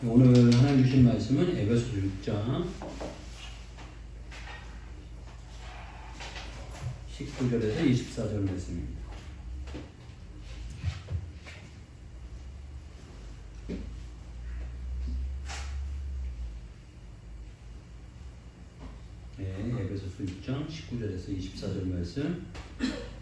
오늘 하나님 주신 말씀은 에베소서 6장 19절에서 24절 말씀입니다. 네, 에베소서 6장 19절에서 24절 말씀.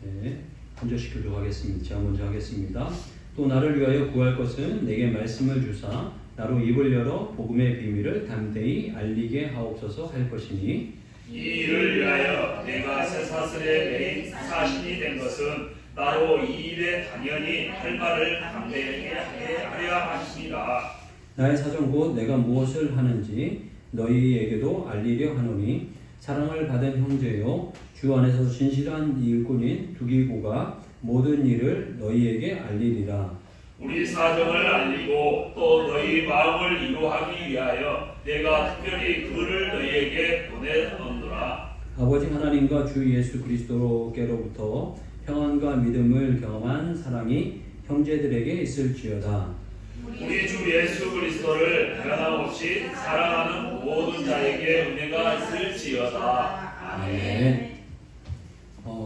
네, 한 절씩 교독하겠습니다. 제가 먼저 하겠습니다. 또 나를 위하여 구할 것은 내게 말씀을 주사 나로 입을 열어 복음의 비밀을 담대히 알리게 하옵소서 할 것이니, 이 일을 위하여 내가 쇠사슬에 매인 사신이 된 것은 나로 이 일에 당연히 할 말을 담대하게 하려 하십니다. 나의 사정 곧 내가 무엇을 하는지 너희에게도 알리려 하노니, 사랑을 받은 형제요 주 안에서 진실한 일꾼인 두기고가 모든 일을 너희에게 알리리라. 우리 사정을 알리고 또 너희 마음을 이루하기 위하여 내가 특별히 그를 너희에게 보내놓노라. 아버지 하나님과 주 예수 그리스도께로부터 평안과 믿음을 경험한 사랑이 형제들에게 있을지어다. 우리 주 예수 그리스도를 변함없이 사랑하는 모든 자에게 은혜가 있을지어다. 아멘.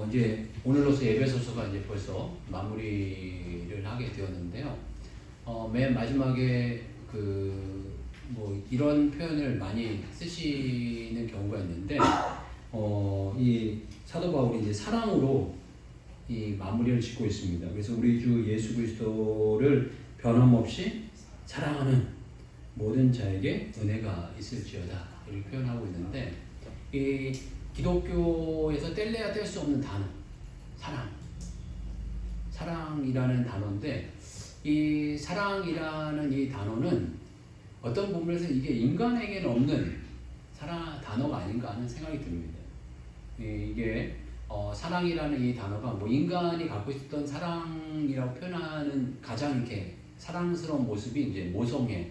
이제 오늘로서 에베소서가 이제 벌써 마무리를 하게 되었는데요. 맨 마지막에 이런 표현을 많이 쓰시는 경우가 있는데, 이 사도 바울이 이제 사랑으로 이 마무리를 짓고 있습니다. 그래서 우리 주 예수 그리스도를 변함없이 사랑하는 모든 자에게 은혜가 있을지어다 이렇게 표현하고 있는데, 이 기독교에서 뗄래야 뗄 수 없는 단어, 사랑이라는 단어인데, 이 사랑이라는 이 단어는 어떤 부분에서 이게 인간에게는 없는 단어가 아닌가 하는 생각이 듭니다. 이게 사랑이라는 이 단어가 인간이 갖고 있었던 사랑이라고 표현하는 가장 이렇게 사랑스러운 모습이 이제 모성애를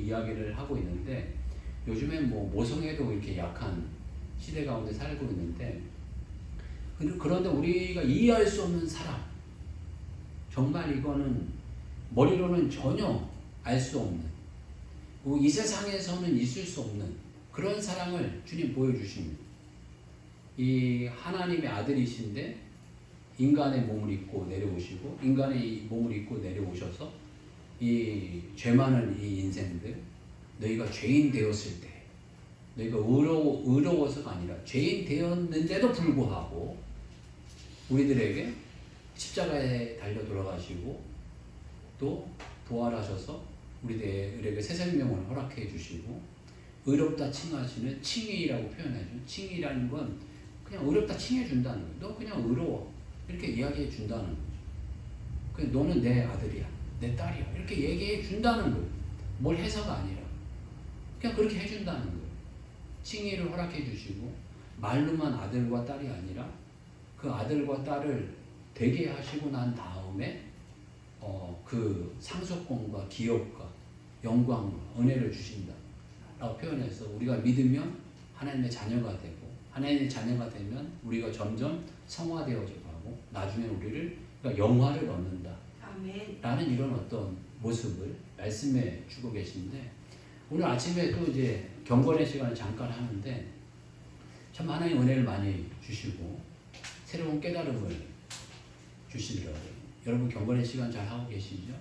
이야기를 하고 있는데, 요즘엔 모성애도 이렇게 약한 시대 가운데 살고 있는데, 그런데 우리가 이해할 수 없는 사랑, 정말 이거는 머리로는 전혀 알 수 없는, 이 세상에서는 있을 수 없는 그런 사랑을 주님 보여주십니다. 이 하나님의 아들이신데 인간의 몸을 입고 내려오시고, 인간의 몸을 입고 내려오셔서 이 죄 많은 이 인생들, 너희가 죄인 되었을 때, 너희가 의로워서가 아니라 죄인 되었는데도 불구하고 우리들에게 십자가에 달려 돌아가시고 또 부활하셔서 우리들에게 새 생명을 허락해 주시고, 의롭다 칭하시는 칭의라고 표현하죠. 칭의라는 건 그냥 의롭다 칭해 준다는 거예요. 너 그냥 의로워 이렇게 이야기해 준다는 거죠. 그냥 너는 내 아들이야, 내 딸이야 이렇게 얘기해 준다는 거예요. 뭘 해서가 아니라 그냥 그렇게 해준다는 거예요. 칭의를 허락해 주시고, 말로만 아들과 딸이 아니라 그 아들과 딸을 되게 하시고 난 다음에 그 상속권과 기업과 영광과 은혜를 주신다 라고 표현해서, 우리가 믿으면 하나님의 자녀가 되고, 하나님의 자녀가 되면 우리가 점점 성화되어져 가고, 나중에 우리를 영화를 얻는다 라는 이런 어떤 모습을 말씀해 주고 계신데, 오늘 아침에 또 이제 경건의 시간을 잠깐 하는데 참 하나님 은혜를 많이 주시고 새로운 깨달음을 주시더라고요. 여러분 경건의 시간 잘 하고 계시죠?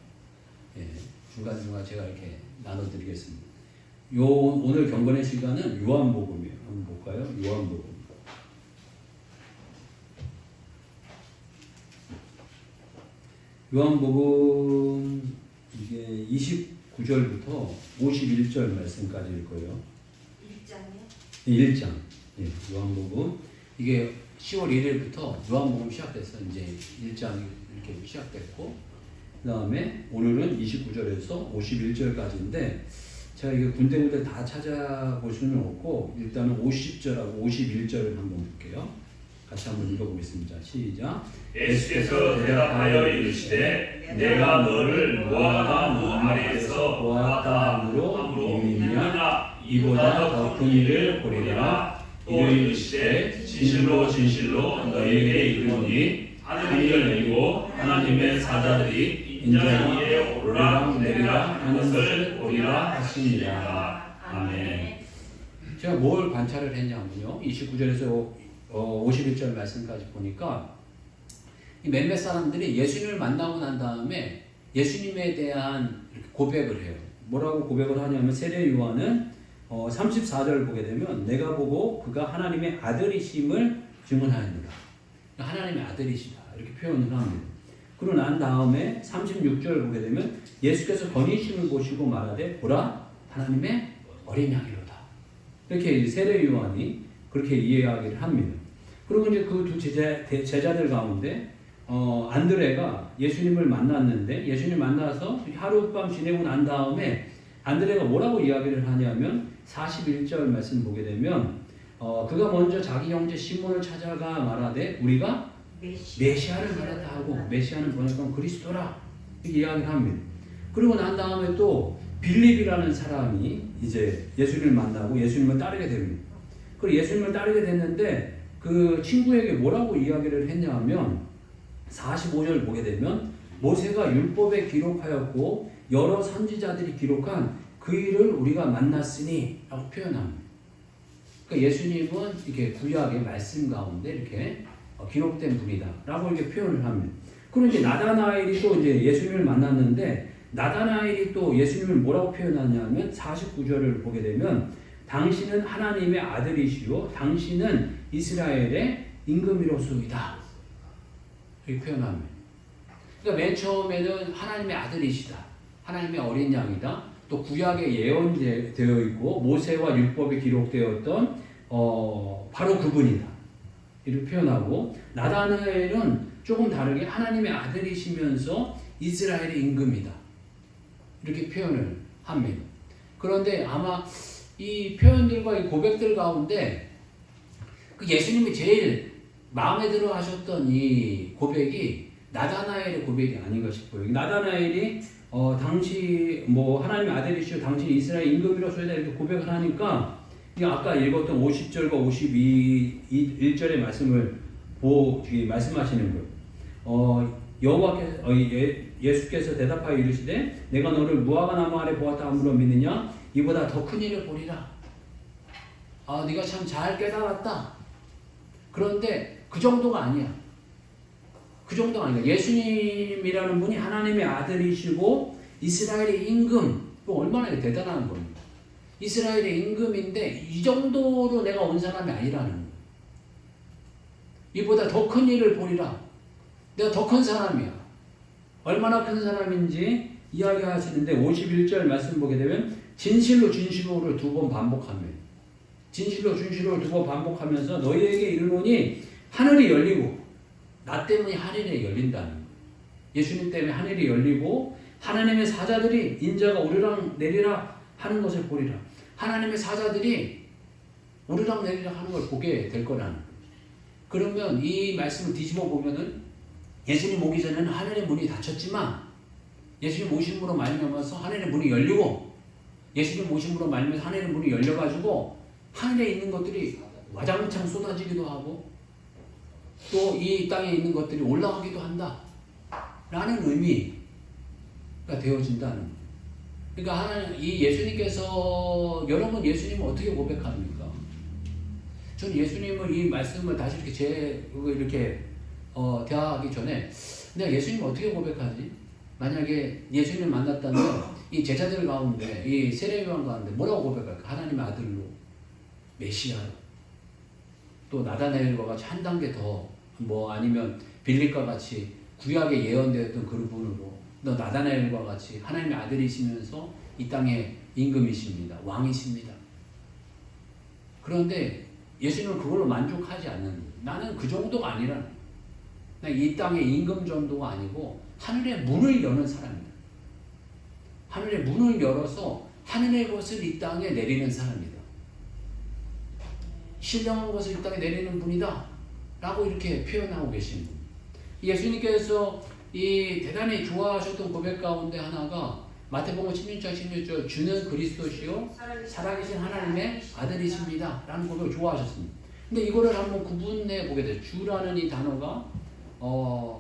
예, 중간중간 제가 이렇게 나눠드리겠습니다. 오늘 경건의 시간은 요한복음이에요. 한번 볼까요? 요한복음. 요한복음 이게 29절부터 51절 말씀까지일 거예요. 1장이요? 1장. 예, 요한복음. 이게 10월 1일부터 요한복음 시작돼서 이제 1장이 이렇게 시작됐고, 그 다음에 오늘은 29절에서 51절까지인데, 제가 이게 군데군데 다 찾아볼 수는 없고, 일단은 50절하고 51절을 한번 볼게요. 같이 한번 읽어보겠습니다. 시작. 예수께서 대답하여 이르시되 내가 너를 무화과 나무 아래에서 보았다 함으로 믿느냐? 이보다 더 큰 일을 보리라. 또 이르시되 진실로 진실로 너희에게 이르노니 하늘이 열리고 하나님의 사자들이 인자 위에 오르락 내리락 하는 것을 보리라 하십니다. 아멘. 제가 뭘 관찰을 했냐면요. 29절에서 51절 말씀까지 보니까 이 몇몇 사람들이 예수님을 만나고 난 다음에 예수님에 대한 이렇게 고백을 해요. 뭐라고 고백을 하냐면 세례 요한은 34절 보게 되면 내가 보고 그가 하나님의 아들이심을 증언하였노라. 하나님의 아들이시다. 이렇게 표현을 합니다. 그러고 난 다음에 36절 보게 되면 예수께서 건의심을 보시고 말하되 보라 하나님의 어린 양이로다. 이렇게 세례 요한이 그렇게 이해하기를 합니다. 그리고 이제 그 두 제자들 가운데 안드레가 예수님을 만났는데 예수님 만나서 하룻밤 지내고 난 다음에 안드레가 뭐라고 이야기를 하냐면 41절 말씀 보게 되면 그가 먼저 자기 형제 시몬을 찾아가 말하되 우리가 메시아를 말했다 하고 메시아는 번역하면 그리스도라 이렇게 이야기를 합니다. 그리고 난 다음에 또 빌립이라는 사람이 이제 예수님을 만나고 예수님을 따르게 됩니다. 그리고 예수님을 따르게 됐는데 그 친구에게 뭐라고 이야기를 했냐면 45절 보게 되면 모세가 율법에 기록하였고 여러 선지자들이 기록한 그 일을 우리가 만났으니 라고 표현합니다. 그러니까 예수님은 이렇게 구약의 말씀 가운데 이렇게 기록된 분이다 라고 이렇게 표현을 합니다. 그리고 이제 나다나엘이 또 이제 예수님을 만났는데 나다나엘이 또 예수님을 뭐라고 표현하냐면 49절을 보게 되면 당신은 하나님의 아들이시요 당신은 이스라엘의 임금이로소이다 이렇게 표현합니다. 그러니까 맨 처음에는 하나님의 아들이시다. 하나님의 어린 양이다. 또 구약에 예언되어 있고 모세와 율법에 기록되었던 바로 그분이다. 이렇게 표현하고 나다나엘은 조금 다르게 하나님의 아들이시면서 이스라엘의 임금이다. 이렇게 표현을 합니다. 그런데 아마 이 표현들과 이 고백들 가운데 그 예수님이 제일 마음에 들어 하셨던 이 고백이 나다나엘의 고백이 아닌가 싶어요. 나다나엘이 당시 뭐 하나님의 아들이시오 당신 이스라엘 임금이로소이다 이렇게 고백을 하니까 아까 읽었던 50절과 51절의 말씀을 말씀하시는 거예요. 여호와께서 예수께서 대답하여 이르시되 내가 너를 무화과 나무 아래 보았다 함으로 믿느냐 이보다 더 큰 일을 보리라. 네가 참 잘 깨달았다. 그런데 그 정도가 아니야. 그 정도가 아니야. 예수님이라는 분이 하나님의 아들이시고 이스라엘의 임금. 얼마나 대단한 겁니다. 이스라엘의 임금인데 이 정도로 내가 온 사람이 아니라는 거예요. 이보다 더 큰 일을 보리라. 내가 더 큰 사람이야. 얼마나 큰 사람인지 이야기하시는데 51절 말씀 보게 되면 진실로 진실로를 두 번 반복합니다. 진실로 진실로를 두 번 반복하면서 너희에게 이르노니 하늘이 열리고 나 때문에 하늘이 열린다는 거예요. 예수님 때문에 하늘이 열리고 하나님의 사자들이 인자가 오르락 내리락 하는 것을 보리라. 하나님의 사자들이 오르락 내리락 하는 걸 보게 될 거라는 거예요. 그러면 이 말씀을 뒤집어 보면은 예수님 오기 전에는 하늘의 문이 닫혔지만 예수님 오심으로 말미암아서 하늘의 문이 열리고 예수님 오심으로 말미암아서 하늘의 문이 열려가지고 하늘에 있는 것들이 와장창 쏟아지기도 하고 또 이 땅에 있는 것들이 올라가기도 한다 라는 의미가 되어진다는 거예요. 그러니까 이 예수님께서 여러분 예수님은 어떻게 고백합니까? 저는 예수님을 이 말씀을 다시 이렇게 대화하기 전에 내가 예수님을 어떻게 고백하지? 만약에 예수님을 만났다면 이 제자들 가운데 이 세례요한 가운데 뭐라고 고백할까? 하나님의 아들로 메시아로 또 나다나엘과 같이 한 단계 더 아니면 빌립과 같이 구약에 예언되었던 그분으로 또 나다나엘과 같이 하나님의 아들이시면서 이 땅의 임금이십니다. 왕이십니다. 그런데 예수님은 그걸로 만족하지 않는 거예요. 나는 그 정도가 아니라는 거예요. 이 땅의 임금 정도가 아니고 하늘의 문을 여는 사람이다. 하늘의 문을 열어서 하늘의 것을 이 땅에 내리는 사람이다. 신령한 것을 이 땅에 내리는 분이다. 라고 이렇게 표현하고 계십니다. 예수님께서 이 대단히 좋아하셨던 고백 가운데 하나가 마태복음 16장 16절 주는 그리스도시요 살아계신 하나님의 아들이십니다. 라는 고백을 좋아하셨습니다. 근데 이거를 한번 구분해 보게 돼요. 주라는 이 단어가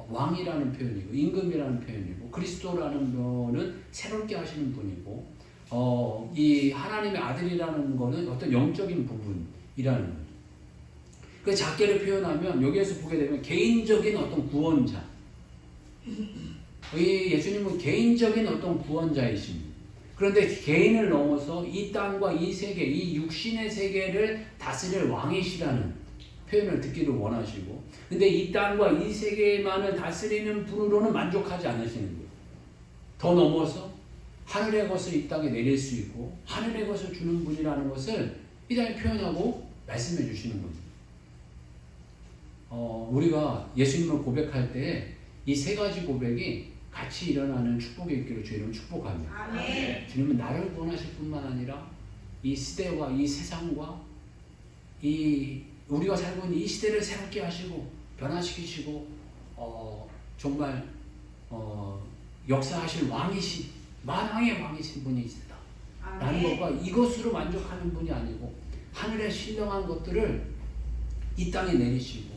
왕이라는 표현이고 임금이라는 표현이고 그리스도라는 거는 새롭게 하시는 분이고 이 하나님의 아들이라는 거는 어떤 영적인 부분이라는 거죠. 그 작게를 표현하면 여기에서 보게 되면 개인적인 어떤 구원자. 이 예수님은 개인적인 어떤 구원자이십니다. 그런데 개인을 넘어서 이 땅과 이 세계, 이 육신의 세계를 다스릴 왕이시라는 표현을 듣기를 원하시고, 근데 이 땅과 이 세계만을 다스리는 분으로는 만족하지 않으시는 거예요. 더 넘어서 하늘의 것을 이 땅에 내릴 수 있고 하늘의 것을 주는 분이라는 것을 이 땅에 표현하고 말씀해 주시는 겁니다. 우리가 예수님을 고백할 때 이 세 가지 고백이 같이 일어나는 축복이 있기를 주님은 축복합니다. 아멘. 주님은 나를 구원하실 뿐만 아니라 이 시대와 이 세상과 이 우리가 살고 있는 이 시대를 새롭게 하시고 변화시키시고 정말 역사하실 왕이신 만왕의 왕이신 분이시다 라는 것과 이것으로 만족하는 분이 아니고 하늘에 신령한 것들을 이 땅에 내리시고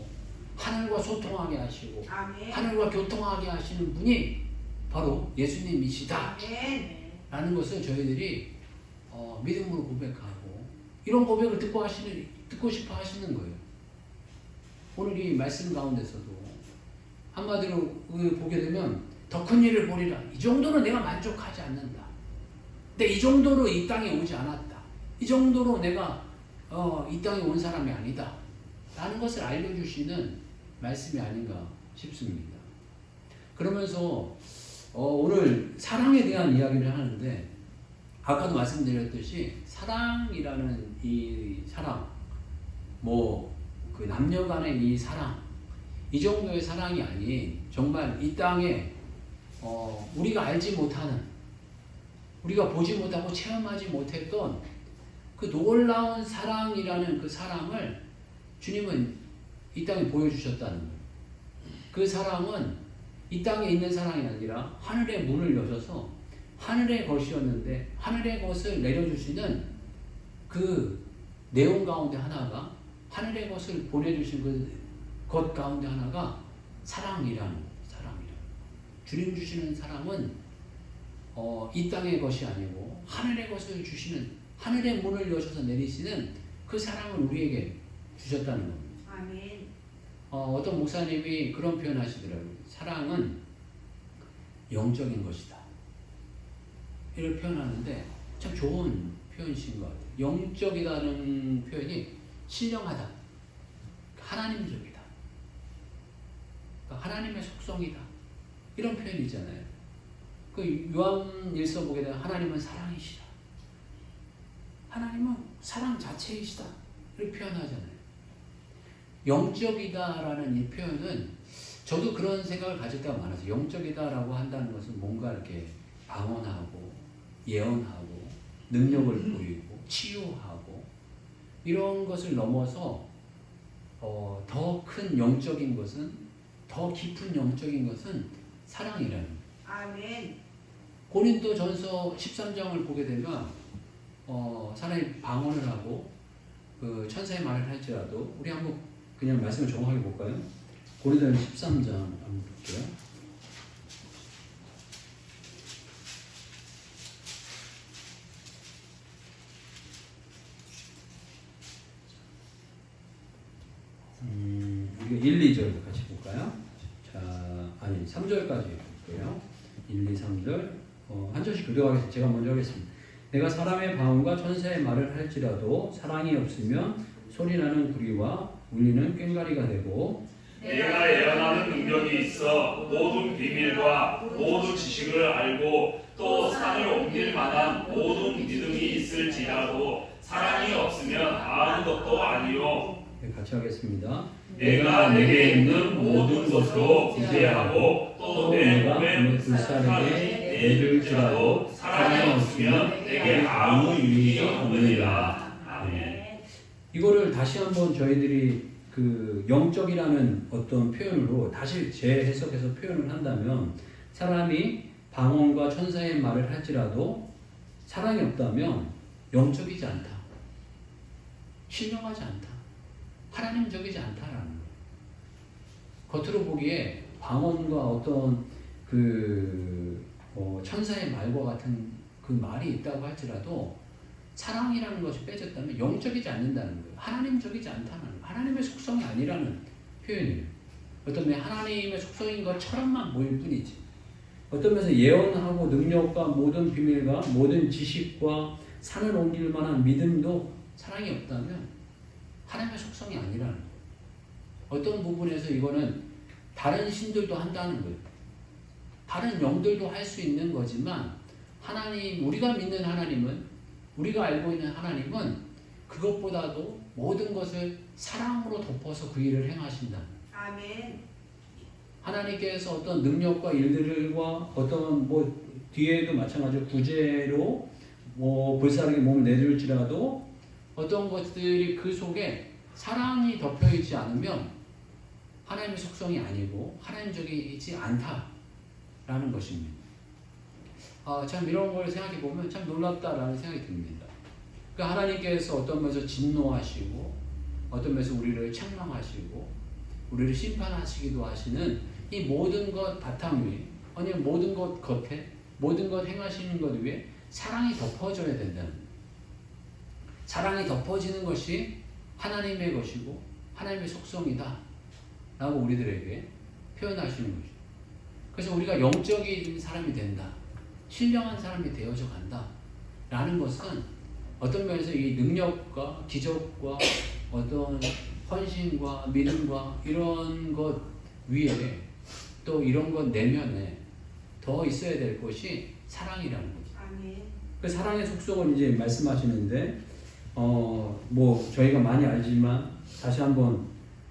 하늘과 소통하게 하시고 아멘. 하늘과 교통하게 하시는 분이 바로 예수님이시다 라는 것을 저희들이 믿음으로 고백하고 이런 고백을 듣고 싶어 하시는 거예요. 오늘 이 말씀 가운데서도 한마디로 보게 되면 더 큰 일을 보리라. 이 정도로 내가 만족하지 않는다. 근데 이 정도로 이 땅에 오지 않았다. 이 정도로 내가 이 땅에 온 사람이 아니다 라는 것을 알려주시는 말씀이 아닌가 싶습니다. 그러면서 오늘 사랑에 대한 이야기를 하는데 아까도 말씀드렸듯이 사랑이라는 이 사랑, 그 남녀 간의 이 사랑, 이 정도의 사랑이 아닌 정말 이 땅에 우리가 알지 못하는, 우리가 보지 못하고 체험하지 못했던 그 놀라운 사랑이라는 그 사랑을 주님은 이 땅에 보여주셨다는 거예요. 그 사랑은 이 땅에 있는 사랑이 아니라 하늘의 문을 여셔서 하늘의 것이었는데 하늘의 것을 내려주시는 그 내용 가운데 하나가, 하늘의 것을 보내주신 그 것 가운데 하나가 사랑이라는 주님 주시는 사랑은 이 땅의 것이 아니고 하늘의 것을 주시는, 하늘의 문을 여셔서 내리시는 그 사랑을 우리에게 주셨다는 겁니다. 아멘. 어떤 목사님이 그런 표현 하시더라고요. 사랑은 영적인 것이다. 이를 표현하는데 참 좋은 표현이신 것 같아요. 영적이라는 표현이 신령하다. 하나님적이다. 하나님의 속성이다. 이런 표현이 있잖아요. 그 요한일서 보게 되면 하나님은 사랑이시다. 하나님은 사랑 자체이시다. 이렇게 표현하잖아요. 영적이다라는 이 표현은 저도 그런 생각을 가질 때가 많아서 영적이다라고 한다는 것은 뭔가 이렇게 방언하고 예언하고 능력을 보이고 치유하고 이런 것을 넘어서 더 큰 영적인 것은, 더 깊은 영적인 것은 사랑이라는 거예요. 아멘. 고린도전서 13장을 보게 되면 사람이 방언을 하고 그 천사의 말을 할지라도, 우리 한번 그냥 말씀을 정확하게 볼까요? 고린도전서 13장 한번 볼게요. 우리가 1, 2절 같이 볼까요? 자, 3절까지 볼게요. 1, 2, 3절 한 절씩 교도하겠습니다. 제가 먼저 하겠습니다. 내가 사람의 방언과 천사의 말을 할지라도 사랑이 없으면 소리나는 구리와 울리는 꽹과리가 되고, 내가 예언하는 능력이 있어 모든 비밀과 모든 지식을 알고 또 산을 옮길 만한 모든 믿음이 있을지라도 사랑이 없으면 아무것도 아니요. 네, 같이 하겠습니다. 내가 내게 있는 모든 것으로 구제하고 또 내 몸에 불사르게 내줄지라도 사랑이 없으면 내게 아무 유익이 없느니라. 아멘. 이거를 다시 한번 저희들이 그 영적이라는 어떤 표현으로 다시 재해석해서 표현을 한다면, 사람이 방언과 천사의 말을 할지라도 사랑이 없다면 영적이지 않다, 신령하지 않다, 하나님적이지 않다라는 거예요. 겉으로 보기에 방언과 어떤 천사의 말과 같은 그 말이 있다고 할지라도 사랑이라는 것이 빼졌다면 영적이지 않는다는 거예요. 하나님적이지 않다는 거예요. 하나님의 속성이 아니라는 표현이에요. 어떤 면에 하나님의 속성인 것처럼만 보일 뿐이지. 어떤 면에서 예언하고 능력과 모든 비밀과 모든 지식과 산을 옮길 만한 믿음도 사랑이 없다면 하나님의 속성이 아니라는 거예요. 어떤 부분에서 이거는 다른 신들도 한다는 거예요. 다른 영들도 할 수 있는 거지만 하나님, 우리가 믿는 하나님은, 우리가 알고 있는 하나님은 그것보다도 모든 것을 사랑으로 덮어서 그 일을 행하신다. 아멘. 하나님께서 어떤 능력과 일들과 어떤 뒤에도 마찬가지로 구제로 불사르게 몸을 내줄지라도 어떤 것들이 그 속에 사랑이 덮여 있지 않으면 하나님의 속성이 아니고 하나님적이지 않다라는 것입니다. 참 이런 걸 생각해 보면 참 놀랍다라는 생각이 듭니다. 그러니까 하나님께서 어떤 면에서 진노하시고 어떤 면에서 우리를 책망하시고 우리를 심판하시기도 하시는 이 모든 것 바탕 위에, 아니면 모든 것 겉에, 모든 것 행하시는 것 위에 사랑이 덮어져야 된다는 거예요. 사랑이 덮어지는 것이 하나님의 것이고 하나님의 속성이다 라고 우리들에게 표현하시는 거죠. 그래서 우리가 영적인 사람이 된다, 신령한 사람이 되어져 간다 라는 것은 어떤 면에서 이 능력과 기적과 어떤 헌신과 믿음과 이런 것 위에 또 이런 것 내면에 더 있어야 될 것이 사랑이라는 거죠. 아멘. 그 사랑의 속성을 이제 말씀하시는데 저희가 많이 알지만 다시 한번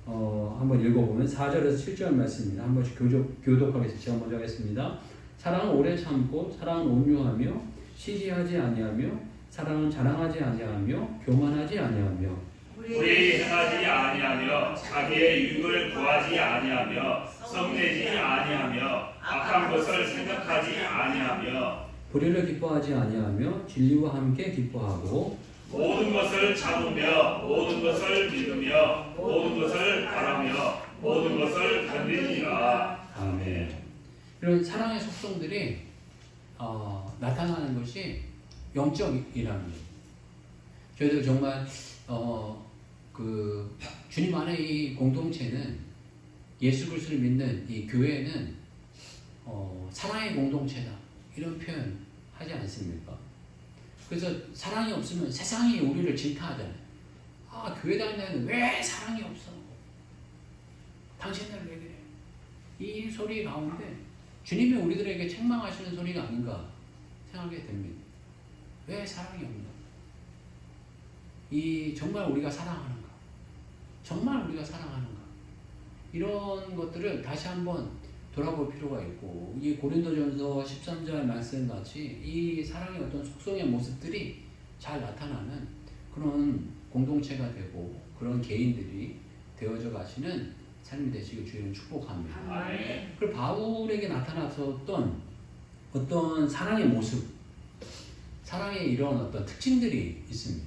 읽어보면 4절에서 7절 말씀입니다. 한 번씩 교독하게 제가 먼저 하겠습니다. 사랑은 오래 참고 사랑은 온유하며 시기하지 아니하며 사랑은 자랑하지 아니하며 교만하지 아니하며 우리 행하지 아니하며 자기의 유익을 구하지 아니하며 성내지 아니하며 악한 것을 생각하지 아니하며 불의를 기뻐하지 아니하며 진리와 함께 기뻐하고 모든 것을 참으며 모든 것을 믿으며 모든 것을 바라며 모든 것을 견디니라. 아멘. 이런 사랑의 속성들이 나타나는 것이 영적이라는 거예요. 저희들 정말 주님 안에 이 공동체는, 예수 그리스도를 믿는 이 교회는 사랑의 공동체다 이런 표현 하지 않습니까? 그래서 사랑이 없으면 세상이 우리를 질타하잖아요. 교회 다니는 애는 왜 사랑이 없어? 당신들 왜 그래? 이 소리 가운데 주님이 우리들에게 책망하시는 소리가 아닌가 생각하게 됩니다. 왜 사랑이 없나? 정말 우리가 사랑하는가? 정말 우리가 사랑하는가? 이런 것들을 다시 한번 돌아볼 필요가 있고, 이 고린도전서 13절 말씀같이 이 사랑의 어떤 속성의 모습들이 잘 나타나는 그런 공동체가 되고 그런 개인들이 되어져 가시는 삶이 되시길 주님은 축복합니다. 아멘. 그리고 바울에게 나타났었던 어떤 사랑의 모습, 사랑의 이런 어떤 특징들이 있습니다.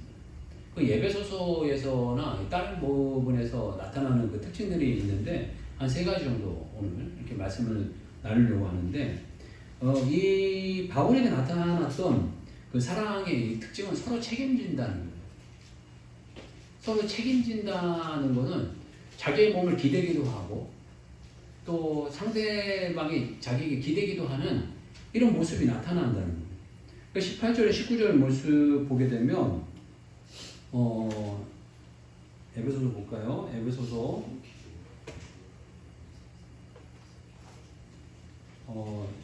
그 예배소서에서나 다른 부분에서 나타나는 그 특징들이 있는데 한 3가지 정도 오늘 이렇게 말씀을 나누려고 하는데, 이 바울에게 나타났던 그 사랑의 특징은 서로 책임진다는 거예요. 서로 책임진다는 거는 자기의 몸을 기대기도 하고 또 상대방이 자기에게 기대기도 하는 이런 모습이 나타난다는 거예요. 18절에 19절 모습 보게 되면 에베소서 볼까요? 에베소서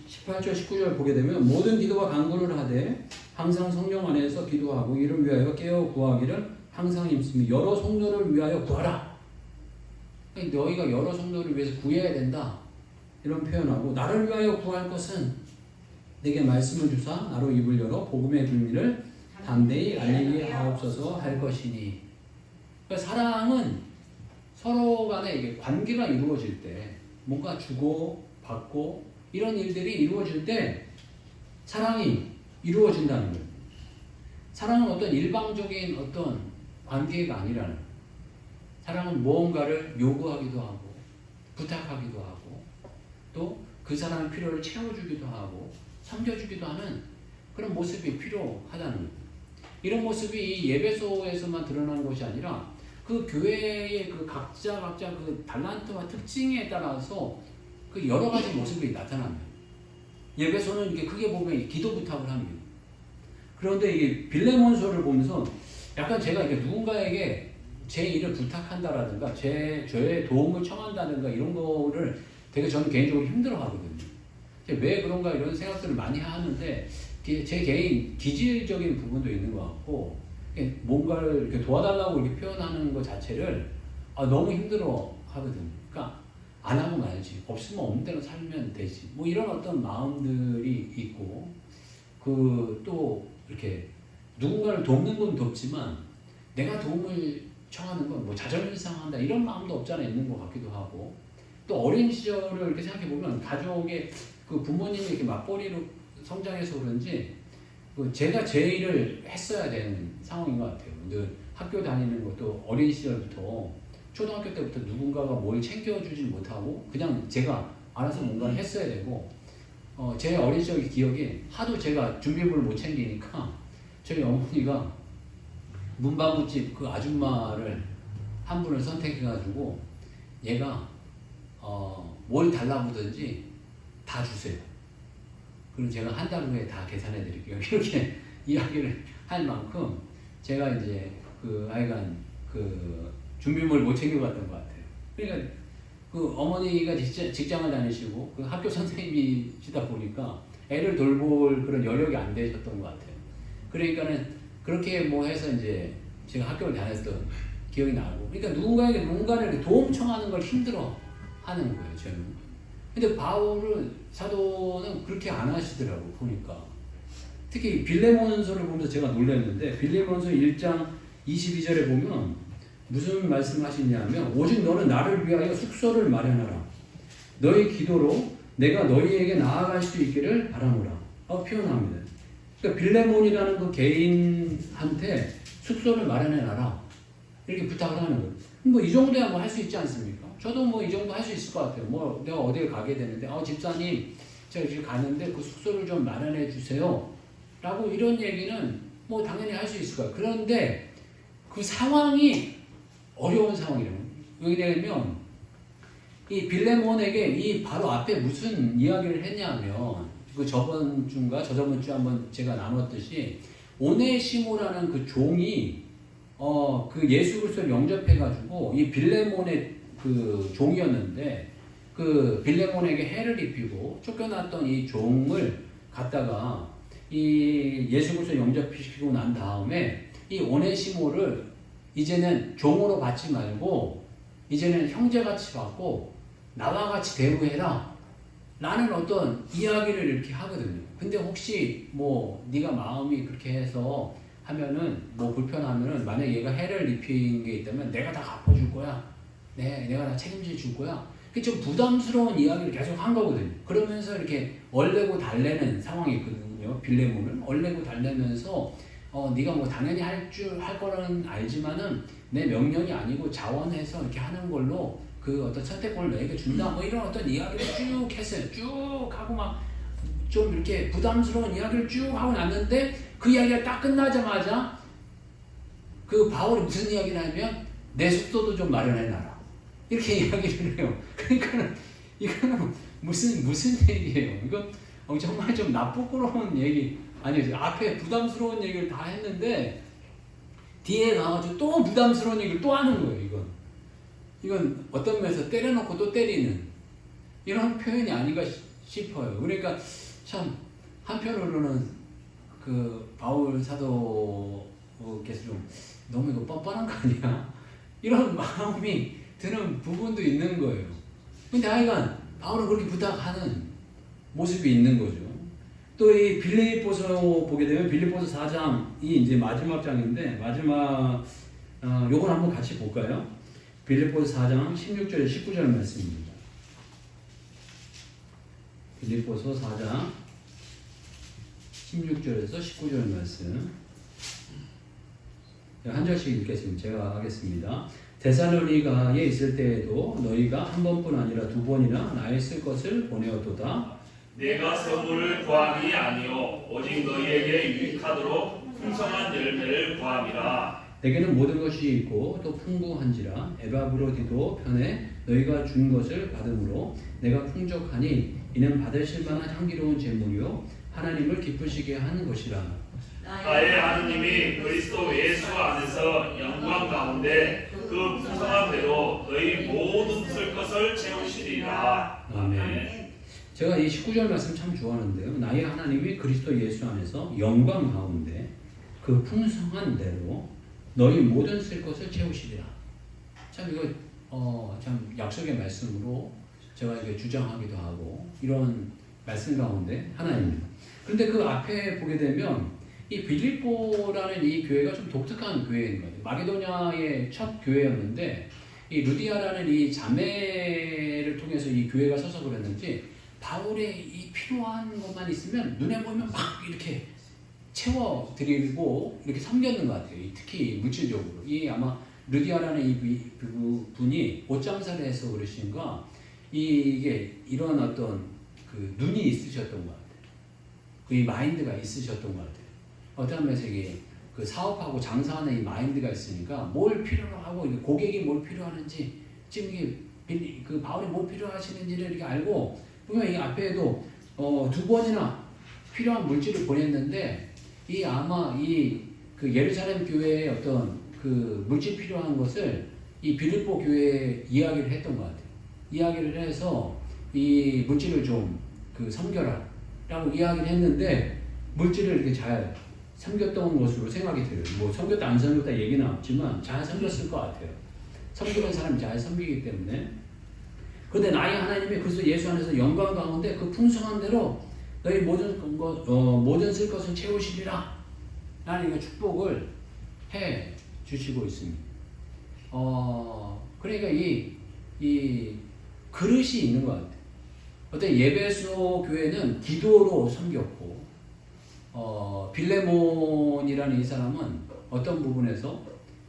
18절 19절 보게 되면 모든 기도와 간구를 하되 항상 성령 안에서 기도하고 이를 위하여 깨어 구하기를 항상 힘쓰며 여러 성도를 위하여 구하라. 너희가 여러 성도를 위해서 구해야 된다 이런 표현하고, 나를 위하여 구할 것은 내게 말씀을 주사 나로 입을 열어 복음의 비밀을 담대히 알리게 하옵소서 할 것이니. 그러니까 사랑은 서로 간에 이게 관계가 이루어질 때, 뭔가 주고 받고 이런 일들이 이루어질 때 사랑이 이루어진다는 거예요. 사랑은 어떤 일방적인 어떤 관계가 아니라는 거예요. 사랑은 무언가를 요구하기도 하고 부탁하기도 하고 또 그 사람의 필요를 채워주기도 하고 섬겨주기도 하는 그런 모습이 필요하다는 거예요. 이런 모습이 이 예배소에서만 드러나는 것이 아니라 그 교회의 그 각자 그 달란트와 특징에 따라서 그 여러 가지 모습이 나타납니다. 예배소는 이렇게 크게 보면 기도 부탁을 합니다. 그런데 이 빌레몬서를 보면서 약간 제가 이게 누군가에게 제 일을 부탁한다라든가 저의 도움을 청한다든가 이런 거를 되게 저는 개인적으로 힘들어 하거든요. 왜 그런가 이런 생각들을 많이 하는데 제 개인 기질적인 부분도 있는 것 같고 뭔가를 이렇게 도와달라고 이렇게 표현하는 것 자체를 너무 힘들어 하거든요. 그러니까 안 하고 말지. 없으면 없는 대로 살면 되지. 뭐 이런 어떤 마음들이 있고 또 이렇게 누군가를 돕는 건 돕지만 내가 도움을 청하는 건 뭐 자존심상한다 이런 마음도 없잖아 있는 것 같기도 하고 또 어린 시절을 이렇게 생각해 보면 가족의 그 부모님이 이렇게 맞벌이로 성장해서 그런지 제가 제 일을 했어야 되는 상황인 것 같아요. 늘 학교 다니는 것도 어린 시절부터 초등학교 때부터 누군가가 뭘 챙겨주지 못하고 그냥 제가 알아서 뭔가를 했어야 되고 제 어린 시절 기억이 하도 제가 준비물을 못 챙기니까 저희 어머니가 문방구집 그 아줌마를 한 분을 선택해가지고 얘가 뭘 달라고든지 다 주세요. 그럼 제가 한 달 후에 다 계산해 드릴게요. 이렇게 이야기를 할 만큼 제가 이제 그 하여간 그 준비물 못 챙겨갔던 것 같아요. 그러니까 그 어머니가 직장을 다니시고 그 학교 선생님이시다 보니까 애를 돌볼 그런 여력이 안 되셨던 것 같아요. 그러니까는 그렇게 뭐 해서 이제 제가 학교를 다녔던 기억이 나고 그러니까 누군가에게 뭔가를 도움 청하는 걸 힘들어 하는 거예요, 저는. 근데 바울은 사도는 그렇게 안 하시더라고 보니까. 특히 빌레몬서를 보면서 제가 놀랐는데 빌레몬서 1장 22절에 보면 무슨 말씀하시냐면 오직 너는 나를 위하여 숙소를 마련하라. 너희 기도로 내가 너희에게 나아갈 수 있기를 바라노라. 표현합니다. 그러니까 빌레몬이라는 그 개인한테 숙소를 마련해놔라. 이렇게 부탁을 하는 거예요. 뭐 이 정도야 뭐 할 수 있지 않습니까? 저도 뭐 이 정도 할 수 있을 것 같아요. 뭐 내가 어딜 가게 되는데 집사님 제가 지금 가는데 그 숙소를 좀 마련해 주세요. 라고 이런 얘기는 뭐 당연히 할 수 있을 거예요. 그런데 그 상황이 어려운 상황이라고. 왜냐면 이 빌레몬에게 이 바로 앞에 무슨 이야기를 했냐면 그 저번 주인가 저저번 주 한번 제가 나눴듯이 오네시모라는 그 종이 그 예수 그리스도를 영접해가지고 이 빌레몬의 그 종이었는데 그 빌레몬에게 해를 입히고 쫓겨났던 이 종을 갖다가 이 예수 그리스도 영접시키고 난 다음에 이 오네시모를 이제는 종으로 받지 말고 이제는 형제같이 받고 나와 같이 대우해라 라는 어떤 이야기를 이렇게 하거든요. 근데 혹시 뭐 네가 마음이 그렇게 해서 하면은 뭐 불편하면은 만약 얘가 해를 입힌 게 있다면 내가 다 갚아줄 거야. 내가 다 책임질 줄 거야. 그게 좀 부담스러운 이야기를 계속 한 거거든요. 그러면서 이렇게 얼레고 달래는 상황이 있거든요. 빌레몬은 얼레고 달래면서 네가 뭐 당연히 할 거는 알지만은 내 명령이 아니고 자원해서 이렇게 하는 걸로 그 어떤 선택권을 너에게 준다. 뭐 이런 어떤 이야기를 쭉 했어요. 쭉 하고 막 좀 이렇게 부담스러운 이야기를 쭉 하고 났는데 그 이야기가 딱 끝나자마자 그 바울이 무슨 이야기를 하냐면 내 숙소도 좀 마련해놔라. 이렇게 이야기를 해요. 그러니까는 이거는 무슨 얘기예요? 이건 정말 좀 나쁘고로운 얘기 아니에요. 앞에 부담스러운 얘기를 다 했는데 뒤에 가가지고 또 부담스러운 얘기를 또 하는 거예요. 이건 어떤 면에서 때려놓고 또 때리는 이런 표현이 아닌가 싶어요. 그러니까 참 한편으로는 그 바울 사도께서 좀 너무 이거 뻔뻔한 거 아니야? 이런 마음이 드는 부분도 있는 거예요. 근데 하여간 바울은 그렇게 부탁하는 모습이 있는 거죠. 또 이 빌립보서 보게 되면 빌립보서 4장이 이제 마지막 장인데 마지막 요걸 한번 같이 볼까요? 빌립보서 4장 16절에 19절 말씀입니다. 빌립보서 4장 16절에서 19절 말씀 한 절씩 읽겠습니다. 제가 하겠습니다. 데살로니가에 있을 때에도 너희가 한 번뿐 아니라 두 번이나 나의 쓸 것을 보내었도다. 내가 선물을 구함이 아니요 오직 너희에게 유익하도록 풍성한 열매를 구함이라. 내게는 모든 것이 있고 또 풍부한지라 에바브로디도 편에 너희가 준 것을 받음으로 내가 풍족하니 이는 받으실 만한 향기로운 제물이요 하나님을 기쁘시게 하는 것이라. 나의 하느님이 그리스도 예수 안에서 영광 가운데 그 풍성한 대로 너희 모든 쓸 것을 채우시리라. 아멘. 제가 이 19절 말씀 참 좋아하는데요. 나의 하나님이 그리스도 예수 안에서 영광 가운데 그 풍성한 대로 너희 모든 쓸 것을 채우시리라. 참 이거 참 약속의 말씀으로 제가 이게 주장하기도 하고 이런 말씀 가운데 하나입니다. 그런데 그 앞에 보게 되면 이 빌립보라는 이 교회가 좀 독특한 교회인 거예요. 마게도냐의 첫 교회였는데 이 루디아라는 이 자매를 통해서 이 교회가 서서 그랬는지 바울의 이 필요한 것만 있으면 눈에 보이면 막 이렇게 채워드리고 이렇게 섬겼는 것 같아요. 특히 물질적으로. 이 아마 루디아라는 이 분이 옷장사를 해서 그러신가 이게 이런 어떤 그 눈이 있으셨던 것 같아요. 그 마인드가 있으셨던 것 같아요. 어떤 면에서 이게 그 사업하고 장사하는 이 마인드가 있으니까 뭘 필요로 하고 고객이 뭘 필요하는지 지금 이게 그 바울이 뭘 필요하시는지를 이렇게 알고 보면 이 앞에도 두 번이나 필요한 물질을 보냈는데 이 아마 이 그 예루살렘 교회의 어떤 그 물질 필요한 것을 이 빌립보 교회에 이야기를 했던 것 같아요. 이야기를 해서 이 물질을 좀 그 섬겨라라고 이야기를 했는데 물질을 이렇게 잘 섬겼던 것으로 생각이 들어요. 뭐 섬겼다 안 섬겼다 얘기는 없지만 잘 섬겼을 것 같아요. 섬기는 사람이 잘 섬기기 때문에. 그런데 나의 하나님이 그리스도 예수 안에서 영광 가운데 그 풍성한 대로 너희 모든 쓸 것을 채우시리라. 라는 이 축복을 해 주시고 있습니다. 그러니까 이 그릇이 있는 것 같아요. 어떤 예배소 교회는 기도로 섬겼고, 빌레몬이라는 이 사람은 어떤 부분에서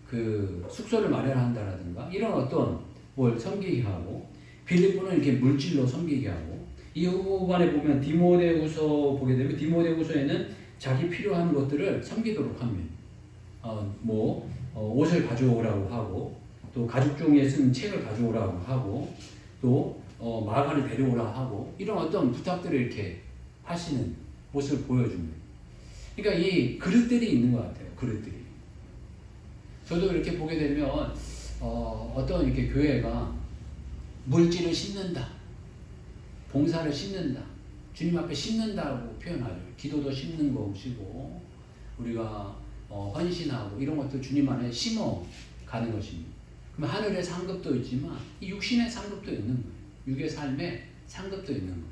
그 숙소를 마련한다라든가 이런 어떤 뭘 섬기게 하고, 빌립보는 이렇게 물질로 섬기게 하고, 이 후반에 보면 디모데후서 보게 되면 디모데후서에는 자기 필요한 것들을 섬기도록 합니다. 옷을 가져오라고 하고, 또 가죽 종이에 쓴 책을 가져오라고 하고, 또 마가를 데려오라 하고 이런 어떤 부탁들을 이렇게 하시는 모습을 보여줍니다. 그러니까 이 그릇들이 있는 것 같아요. 그릇들이. 저도 이렇게 보게 되면 어떤 이렇게 교회가 물질을 심는다, 봉사를 심는다, 주님 앞에 심는다고 표현하죠. 기도도 심는 것이고 우리가 헌신하고 이런 것도 주님 안에 심어 가는 것입니다. 그럼 하늘의 상급도 있지만 이 육신의 상급도 있는 거예요. 육의 삶에 상급도 있는 거예요.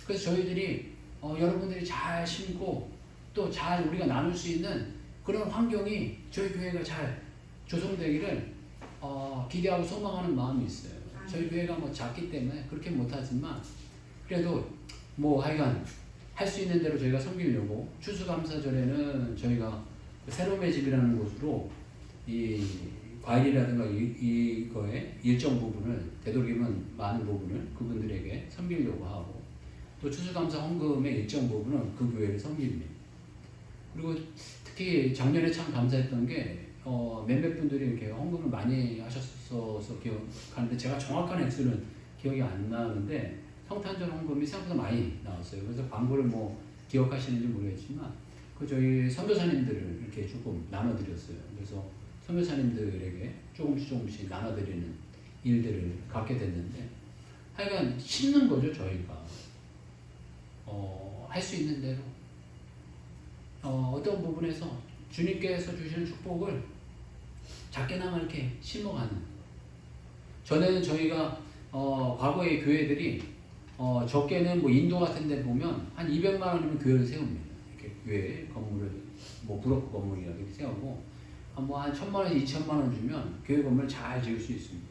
그래서 저희들이 여러분들이 잘 심고 또 잘 우리가 나눌 수 있는 그런 환경이 저희 교회가 잘 조성되기를 기대하고 소망하는 마음이 있어요. 저희 교회가 뭐 작기 때문에 그렇게 못하지만 그래도 뭐 하여간 할 수 있는 대로 저희가 섬기려고 추수감사절에는 저희가 새로움의 집이라는 곳으로 이 과일이라든가 이거에 일정 부분을 되도록이면 많은 부분을 그분들에게 섬기려고 하고 또 추수감사 헌금의 일정 부분은 그 교회를 섬깁니다. 그리고 특히 작년에 참 감사했던 게 몇몇 분들이 이렇게 헌금을 많이 하셨어서 기억하는데 제가 정확한 액수는 기억이 안 나는데 성탄절 헌금이 생각보다 많이 나왔어요. 그래서 광고를 뭐 기억하시는지 모르겠지만 그 저희 선교사님들을 이렇게 조금 나눠드렸어요. 그래서 선교사님들에게 조금씩 나눠드리는 일들을 갖게 됐는데 하여간 심는 거죠. 저희가 할 수 있는 대로 어떤 부분에서 주님께서 주시는 축복을 작게나마 이렇게 심어가는. 전에는 저희가 과거의 교회들이 적게는 뭐 인도 같은 데 보면 한 200만 원이면 교회를 세웁니다. 이렇게 교회 건물을 뭐 브로크 건물이라 이렇게 세우고 뭐 한 1,000만 원에서 2,000만 원 주면 교회 건물을 잘 지을 수 있습니다.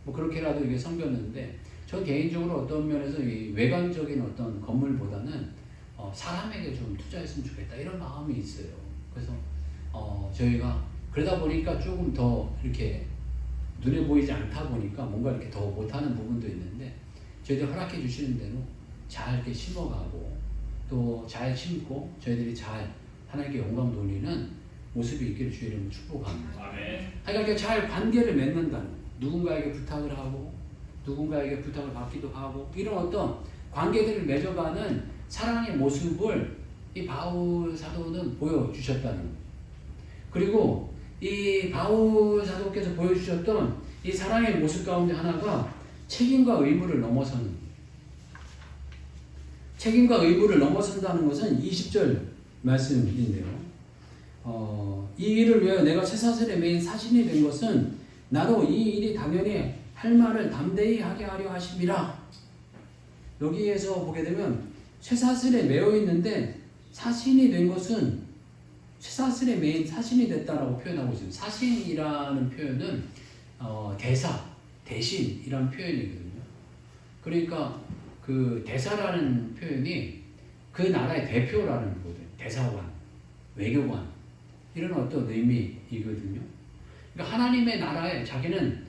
뭐 그렇게라도 이게 섬겼는데 저 개인적으로 어떤 면에서 이 외관적인 어떤 건물보다는 사람에게 좀 투자했으면 좋겠다 이런 마음이 있어요. 그래서 저희가 그러다 보니까 조금 더 이렇게 눈에 보이지 않다 보니까 뭔가 이렇게 더 못하는 부분도 있는데 저희들 허락해 주시는 대로 잘 이렇게 심어가고 또 잘 심고 저희들이 잘 하나님께 영광 돌리는 모습이 있기를 주의 이름으로 축복합니다. 아멘. 하나님께 잘 관계를 맺는다는 누군가에게 부탁을 하고 누군가에게 부탁을 받기도 하고 이런 어떤 관계들을 맺어가는 사랑의 모습을 이 바울 사도는 보여주셨다는 거예요. 그리고 이 바울 사도께서 보여주셨던 이 사랑의 모습 가운데 하나가 책임과 의무를 넘어서는 거예요. 책임과 의무를 넘어선다는 것은 20절 말씀인데요. 이 일을 위하여 내가 쇠사슬에 매인 사신이 된 것은 나도 이 일이 당연히 할 말을 담대히 하게 하려 하심이라. 여기에서 보게 되면 쇠사슬에 매여 있는데 사신이 된 것은 쇠사슬에 매인 사신이 됐다라고 표현하고 있습니다. 사신이라는 표현은 대사, 대신이라는 표현이거든요. 그러니까 그 대사라는 표현이 그 나라의 대표라는 거거든요. 대사관, 외교관 이런 어떤 의미이거든요. 그러니까 하나님의 나라에 자기는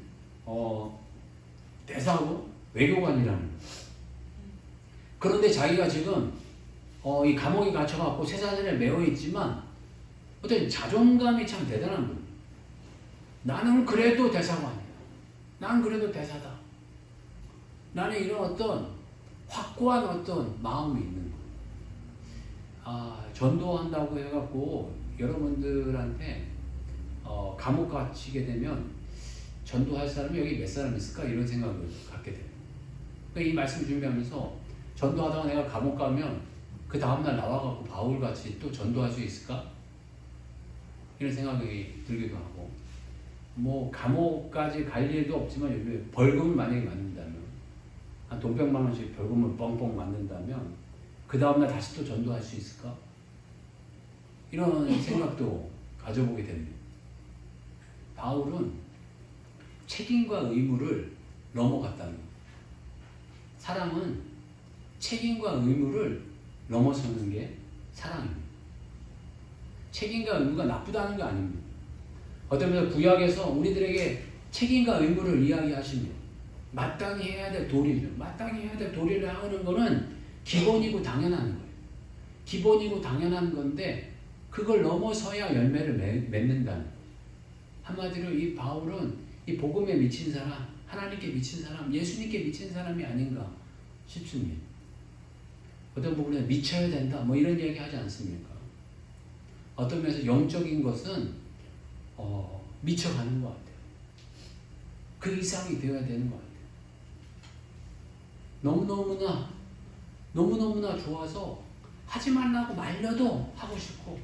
대사고 외교관이라는 거예요. 그런데 자기가 지금 이 감옥에 갇혀갖고 쇠사슬에 매여 있지만 어떤 자존감이 참 대단한 거예요. 나는 그래도 대사관이야. 난 그래도 대사다. 나는 이런 어떤 확고한 어떤 마음이 있는 거예요. 전도한다고 해갖고 여러분들한테 감옥 갇히게 되면 전도할 사람이 여기 몇 사람 있을까 이런 생각을 갖게 돼요. 그러니까 이 말씀 준비하면서 전도하다가 내가 감옥 가면 그 다음날 나와갖고 바울같이 또 전도할 수 있을까? 이런 생각이 들기도 하고 뭐 감옥까지 갈 일도 없지만 요즘에 벌금을 만약에 맞는다면 한 돈 100만 원씩 벌금을 뻥뻥 맞는다면 그 다음날 다시 또 전도할 수 있을까? 이런 생각도 가져보게 됩니다. 바울은 책임과 의무를 넘어갔다는 거예요. 사랑은 책임과 의무를 넘어서는 게 사랑입니다. 책임과 의무가 나쁘다는 게 아닙니다. 어떤 면에서 구약에서 우리들에게 책임과 의무를 이야기하십니다. 마땅히 해야 될 도리죠. 마땅히 해야 될 도리를 하는 거는 기본이고 당연한 거예요. 기본이고 당연한 건데 그걸 넘어서야 열매를 맺는다는 거예요. 한마디로 이 바울은 이 복음에 미친 사람, 하나님께 미친 사람, 예수님께 미친 사람이 아닌가 싶습니다. 어떤 부분에 미쳐야 된다 뭐 이런 얘기 하지 않습니까? 어떤 면에서 영적인 것은 미쳐가는 것 같아요. 그 이상이 되어야 되는 것 같아요. 너무너무나 좋아서 하지 말라고 말려도 하고 싶고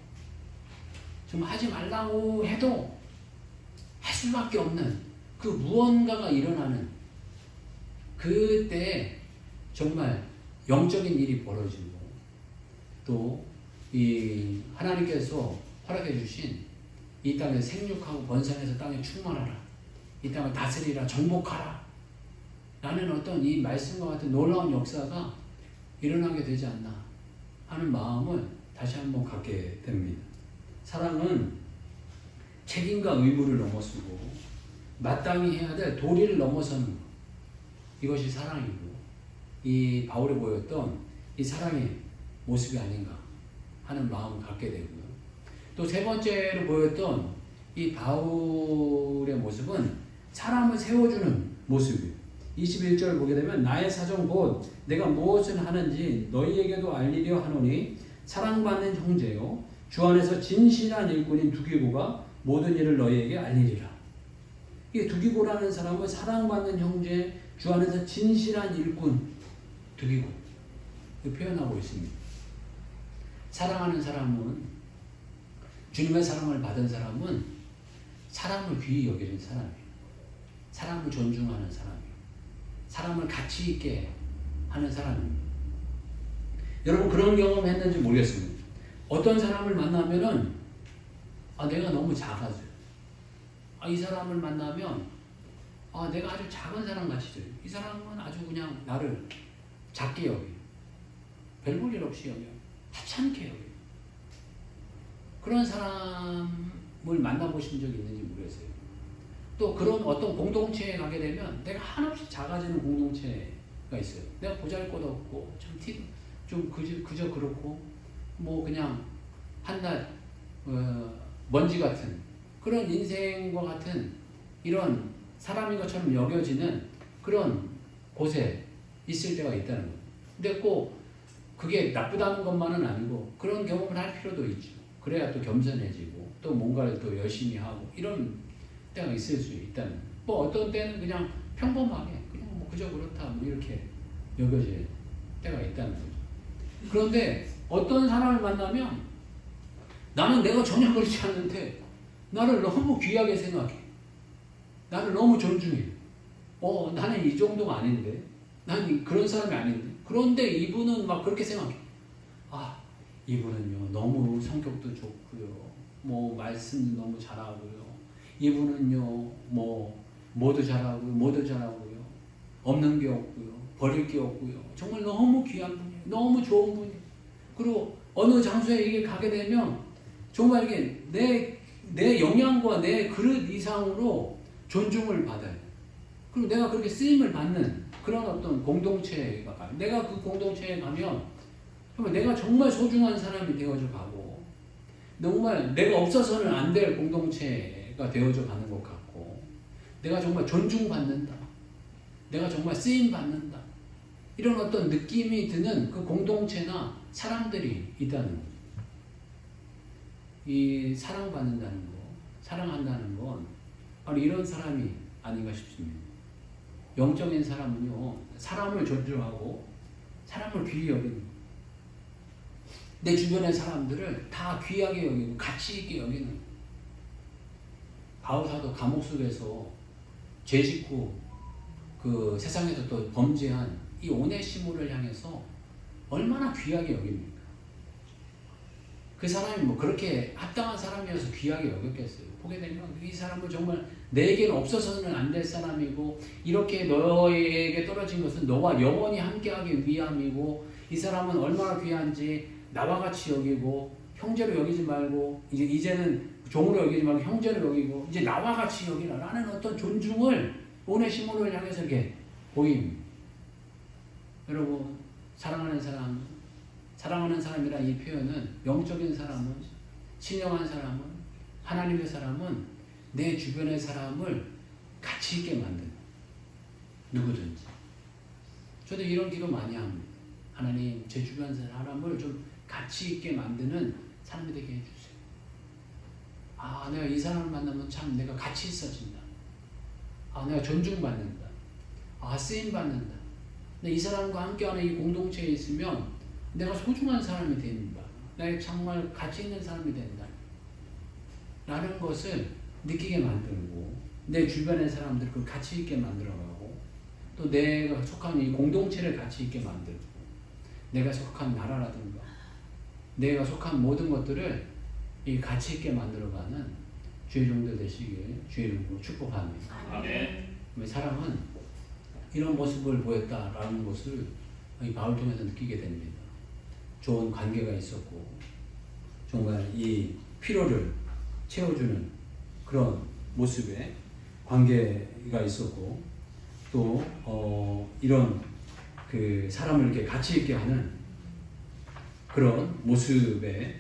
좀 하지 말라고 해도 할 수밖에 없는 그 무언가가 일어나는 그때 정말 영적인 일이 벌어지고 또 이 하나님께서 허락해 주신 이 땅에 생육하고 번성해서 땅에 충만하라, 이 땅을 다스리라, 정복하라 라는 어떤 이 말씀과 같은 놀라운 역사가 일어나게 되지 않나 하는 마음을 다시 한번 갖게 됩니다. 사랑은 책임과 의무를 넘어서고 마땅히 해야 될 도리를 넘어서는 것, 이것이 사랑이고 이 바울이 보였던 이 사랑의 모습이 아닌가 하는 마음을 갖게 되고요. 또 세 번째로 보였던 이 바울의 모습은 사람을 세워주는 모습이에요. 21절 보게 되면 나의 사정 곧 내가 무엇을 하는지 너희에게도 알리려 하노니 사랑받는 형제요 주 안에서 진실한 일꾼인 두기고가 모든 일을 너희에게 알리리라. 이 두기고라는 사람은 사랑받는 형제, 주 안에서 진실한 일꾼 두기고 표현하고 있습니다. 사랑하는 사람은, 주님의 사랑을 받은 사람은 사람을 귀히 여기는 사람이에요. 사람을 존중하는 사람이에요. 사람을 가치 있게 하는 사람입니다. 여러분 그런 경험 했는지 모르겠습니다. 어떤 사람을 만나면은 내가 너무 작아져요. 이 사람을 만나면 내가 아주 작은 사람 같이 들어요. 이 사람은 아주 그냥 나를 작게 여겨요. 별 볼 일 없이 여겨요. 하찮게 여겨요. 그런 사람을 만나보신 적이 있는지 모르겠어요. 또 그런 어떤 공동체에 가게 되면 내가 한없이 작아지는 공동체가 있어요. 내가 보잘것없고 참 좀 그저 그렇고 뭐 그냥 한낱 먼지 같은 그런 인생과 같은 이런 사람인 것처럼 여겨지는 그런 곳에 있을 때가 있다는 거예요. 근데 꼭 그게 나쁘다는 것만은 아니고 그런 경험을 할 필요도 있죠. 그래야 또 겸손해지고 또 뭔가를 또 열심히 하고 이런 때가 있을 수 있다는 거예요. 뭐 어떤 때는 그냥 평범하게 그냥 뭐 그저 그렇다 뭐 이렇게 여겨질 때가 있다는 거죠. 그런데 어떤 사람을 만나면 나는 내가 전혀 그렇지 않는데 나를 너무 귀하게 생각해. 나를 너무 존중해. 나는 이 정도가 아닌데. 난 그런 사람이 아닌데. 그런데 이분은 막 그렇게 생각해. 이분은요, 너무 성격도 좋고요. 뭐, 말씀도 너무 잘하고요. 이분은요, 뭐도 잘하고요. 없는 게 없고요. 버릴 게 없고요. 정말 너무 귀한 분이에요. 너무 좋은 분이에요. 그리고 어느 장소에 이게 가게 되면 정말 이게 내 영향과 내 그릇 이상으로 존중을 받아요. 그리고 내가 그렇게 쓰임을 받는 그런 어떤 공동체가 가요. 내가 그 공동체에 가면 내가 정말 소중한 사람이 되어져 가고 정말 내가 없어서는 안 될 공동체가 되어져 가는 것 같고 내가 정말 존중받는다. 내가 정말 쓰임받는다. 이런 어떤 느낌이 드는 그 공동체나 사람들이 있다는 거죠. 이 사랑받는다는 거, 사랑한다는 건 바로 이런 사람이 아닌가 싶습니다. 영적인 사람은요, 사람을 존중하고 사람을 귀히 여기는 거예요. 내 주변의 사람들을 다 귀하게 여기고 가치 있게 여기는 거예요. 바울사도 감옥 속에서 죄 짓고 그 세상에서 또 범죄한 이 오네시모를 향해서 얼마나 귀하게 여깁니까? 그 사람이 뭐 그렇게 합당한 사람이어서 귀하게 여겼겠어요. 보게 되면 이 사람은 정말 내게는 없어서는 안 될 사람이고 이렇게 너에게 떨어진 것은 너와 영원히 함께하기 위함이고 이 사람은 얼마나 귀한지 나와 같이 여기고 형제로 여기지 말고 이제는 종으로 여기지 말고 형제로 여기고 이제 나와 같이 여기라 라는 어떤 존중을 오네시모를 향해서 이렇게 보입니다. 여러분 사랑하는 사람이란 이 표현은 영적인 사람은 신령한 사람은 하나님의 사람은 내 주변의 사람을 가치 있게 만드는 누구든지. 저도 이런 기도 많이 합니다. 하나님 제 주변 사람을 좀 가치 있게 만드는 사람이 되게 해주세요. 내가 이 사람을 만나면 참 내가 가치 있어진다. 내가 존중받는다. 쓰임받는다. 이 사람과 함께하는 이 공동체에 있으면 내가 소중한 사람이 됩니다. 내가 정말 가치 있는 사람이 된다. 라는 것을 느끼게 만들고 내 주변의 사람들을 그 가치 있게 만들어가고 또 내가 속한 이 공동체를 가치 있게 만들고 내가 속한 나라라든가 내가 속한 모든 것들을 이 가치 있게 만들어가는 주의 종들 되시길 주의 이름으로 축복합니다. 아멘. 사람은 이런 모습을 보였다라는 것을 이 바울 통해서 느끼게 됩니다. 좋은 관계가 있었고 정말 이 필요를 채워주는 그런 모습의 관계가 있었고 또 이런 그 사람을 이렇게 가치 있게 하는 그런 모습의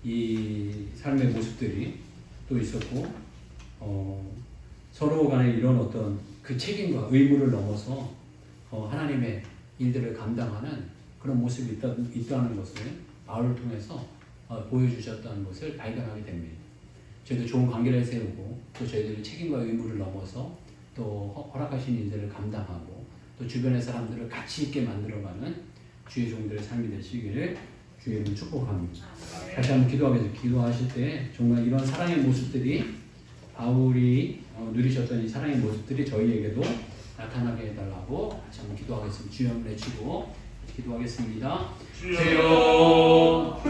이 삶의 모습들이 또 있었고 서로 간에 이런 어떤 그 책임과 의무를 넘어서 하나님의 일들을 감당하는 그런 모습이 있다는 것을 바울을 통해서 보여주셨다는 것을 발견하게 됩니다. 저희도 좋은 관계를 세우고 또 저희들이 책임과 의무를 넘어서 또 허락하신 일들을 감당하고 또 주변의 사람들을 가치 있게 만들어가는 주의 종들의 삶이 되시기를 주의 이름으로 축복합니다. 다시 한번 기도하실 때 정말 이런 사랑의 모습들이 바울이 누리셨던 이 사랑의 모습들이 저희에게도 나타나게 해달라고 다시 한번 기도하겠습니다. 주여 외치고 기도하겠습니다. 주여